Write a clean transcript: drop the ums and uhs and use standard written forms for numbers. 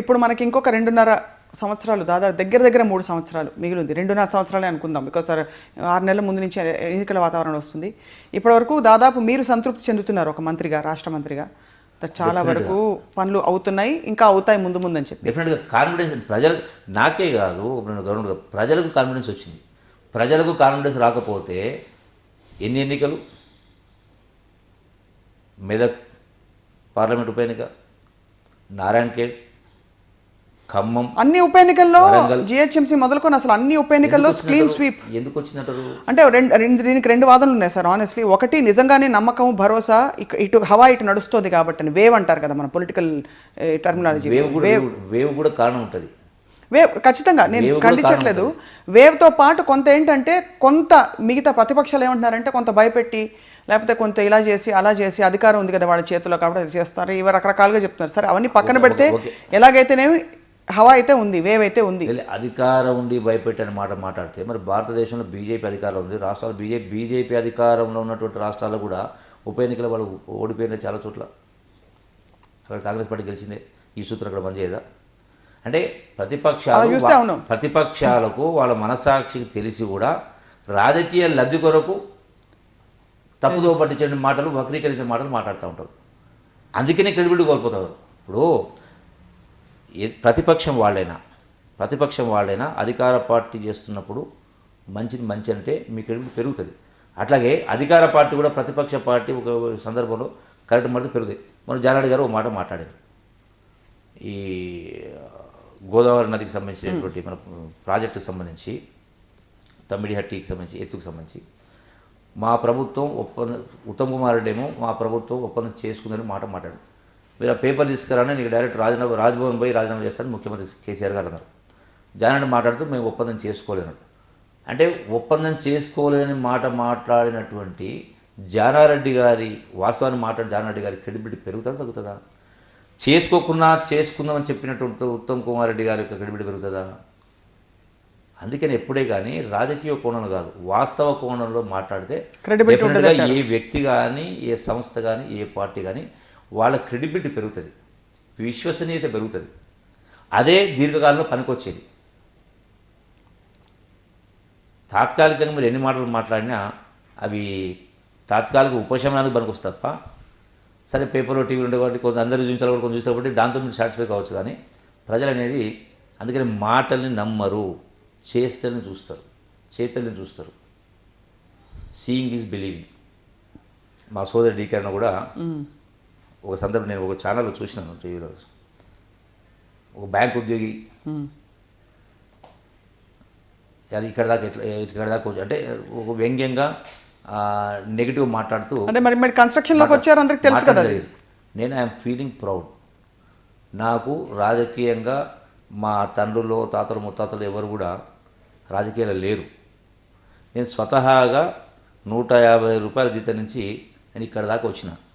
ఇప్పుడు మనకి ఇంకొక 2.5 సంవత్సరాలు, దాదాపు దగ్గర దగ్గర 3 సంవత్సరాలు మిగిలింది. 2.5 సంవత్సరాలే అనుకుందాం, బికాస్ 6 నెలల ముందు నుంచి ఎన్నికల వాతావరణం వస్తుంది. ఇప్పటివరకు దాదాపు మీరు సంతృప్తి చెందుతున్నారు ఒక మంత్రిగా, రాష్ట్ర మంత్రిగా. చాలా వరకు పనులు అవుతున్నాయి, ఇంకా అవుతాయి ముందు ముందు అని చెప్పి. డెఫినెట్గా కాన్ఫిడెన్స్ ప్రజలు, నాకే కాదు గవర్నమెంట్, ప్రజలకు కాన్ఫిడెన్స్ వచ్చింది. ప్రజలకు కాన్ఫిడెన్స్ రాకపోతే ఎన్ని ఎన్నికలు, మెదక్ పార్లమెంట్ ఉప ఎన్నిక, నారాయణఖేడ్, ఖమ్మం, అన్ని ఉప ఎన్నికల్లో జిహెచ్ఎంసీ మొదలుకొని అసలు అన్ని ఉప ఎన్నికల్లో క్లీన్ స్వీప్. ఎందుకు వచ్చిందంటారు? అంటే దీనికి 2 వాదనలు ఉన్నాయి సార్ ఆనెస్ట్లీ. ఒకటి, నిజంగానే నమ్మకం, భరోసా, ఇటు హవా ఇటు నడుస్తుంది కాబట్టి వేవ్ అంటారు కదా మన పొలిటికల్ టర్మినాలజీ. వేవ్ కూడా కారణం ఉంటుంది. వేవ్ ఖచ్చితంగా నేను ఖండించట్లేదు. వేవ్తో పాటు కొంత ఏంటంటే, కొంత మిగతా ప్రతిపక్షాలు ఏమంటున్నారంటే కొంత భయపెట్టి, లేకపోతే కొంత ఇలా చేసి అలా చేసి, అధికారం ఉంది కదా వాళ్ళ చేతిలో కాబట్టి అది చేస్తారు, ఇవి రకరకాలుగా చెప్తున్నారు. సరే, అవన్నీ పక్కన పెడితే ఎలాగైతేనేమి హవా అయితే ఉంది, వేవ్ అయితే ఉంది. అధికారం ఉండి భయపెట్టని మాట మాట్లాడితే, మరి భారతదేశంలో బీజేపీ అధికారం ఉంది, రాష్ట్రాలు బీజేపీ అధికారంలో ఉన్నటువంటి రాష్ట్రాల్లో కూడా ఉప ఎన్నికల వాళ్ళు ఓడిపోయిన చాలా చోట్ల. అక్కడ కాంగ్రెస్ పార్టీ గెలిచిందే, ఈ సూత్రం అక్కడ పనిచేయదా? అంటే ప్రతిపక్షాలకు వాళ్ళ మనసాక్షికి తెలిసి కూడా రాజకీయ లబ్ధి కొరకు తప్పుదో పట్టించిన మాటలు, వక్రీకరించిన మాటలు మాట్లాడుతూ ఉంటారు. అందుకనే క్రెడిబిలిటీ కోల్పోతారు. ఇప్పుడు ప్రతిపక్షం వాళ్ళైనా అధికార పార్టీ చేస్తున్నప్పుడు మంచిది మంచి అంటే మీ క్రెడిబిలిటీ పెరుగుతుంది. అట్లాగే అధికార పార్టీ కూడా ప్రతిపక్ష పార్టీ ఒక సందర్భంలో కరెక్ట్ మాట పెరుగుతుంది. మన జానారెడ్డి గారు ఒక మాట మాట్లాడారు, ఈ గోదావరి నదికి సంబంధించినటువంటి మన ప్రాజెక్టుకు సంబంధించి, తమ్మిడిహట్టికి సంబంధించి, ఎత్తుకు సంబంధించి మా ప్రభుత్వం ఉత్తమ్ కుమార్ రెడ్డి ఏమో మా ప్రభుత్వం ఒప్పందం చేసుకుందని మాట మాట్లాడు. మీరు ఆ పేపర్ తీసుకురాని నీకు డైరెక్ట్ రాజ్భవన్ పోయి రాజీనామా చేస్తానని ముఖ్యమంత్రి కేసీఆర్ గారు అన్నారు. జానారెడ్డి మాట్లాడుతూ మేము ఒప్పందం చేసుకోలేదన్నాడు. అంటే ఒప్పందం చేసుకోలేదని మాట మాట్లాడినటువంటి జానారెడ్డి గారి, వాస్తవాన్ని మాట్లాడి జానారెడ్డి గారి క్రెడిబిలిటీ పెరుగుతుందా తగ్గుతుందా? చేసుకుందామని చెప్పినటువంటి ఉత్తమ్ కుమార్ రెడ్డి గారి యొక్క క్రెడిబిలిటీ పెరుగుతుందా? అందుకని ఎప్పుడే కానీ రాజకీయ కోణంలో కాదు, వాస్తవ కోణంలో మాట్లాడితే డెఫినెట్గా ఏ వ్యక్తి కానీ, ఏ సంస్థ కానీ, ఏ పార్టీ కానీ వాళ్ళ క్రెడిబిలిటీ పెరుగుతుంది, విశ్వసనీయత పెరుగుతుంది. అదే దీర్ఘకాలంలో పనికొచ్చేది. తాత్కాలికంగా మీరు ఎన్ని మాటలు మాట్లాడినా అవి తాత్కాలిక ఉపశమనానికి పనికొస్తుంది తప్ప, సరే పేపర్లో టీవీలు ఉండే కాబట్టి కొంత అందరూ చూపించాలి కూడా కొంచెం చూసే కాబట్టి దాంతో మీరు సాటిస్ఫై కావచ్చు. కానీ ప్రజలు అనేది అందుకని మాటల్ని నమ్మరు, చేష్టల్ని చూస్తారు, చేతల్ని చూస్తారు. Seeing is believing. మా సోదరి డీకరణ కూడా ఒక సందర్భం నేను ఒక ఛానల్లో చూసినాను టీవీలో. ఒక బ్యాంక్ ఉద్యోగి అది ఇక్కడ దాకా అంటే ఒక వ్యంగ్యంగా నెగిటివ్ మాట్లాడుతూ, అంటే మరి కన్స్ట్రక్షన్లోకి వచ్చారు, అందరికి తెలుసు కదా. నేను ఐఎమ్ ఫీలింగ్ ప్రౌడ్. నాకు రాజకీయంగా మా తండ్రులు, తాతలు, ముత్తాతలు ఎవరు కూడా రాజకీయాలు లేరు. నేను స్వతహాగా 150 రూపాయల జీతం నుంచి నేను ఇక్కడ దాకా వచ్చిన.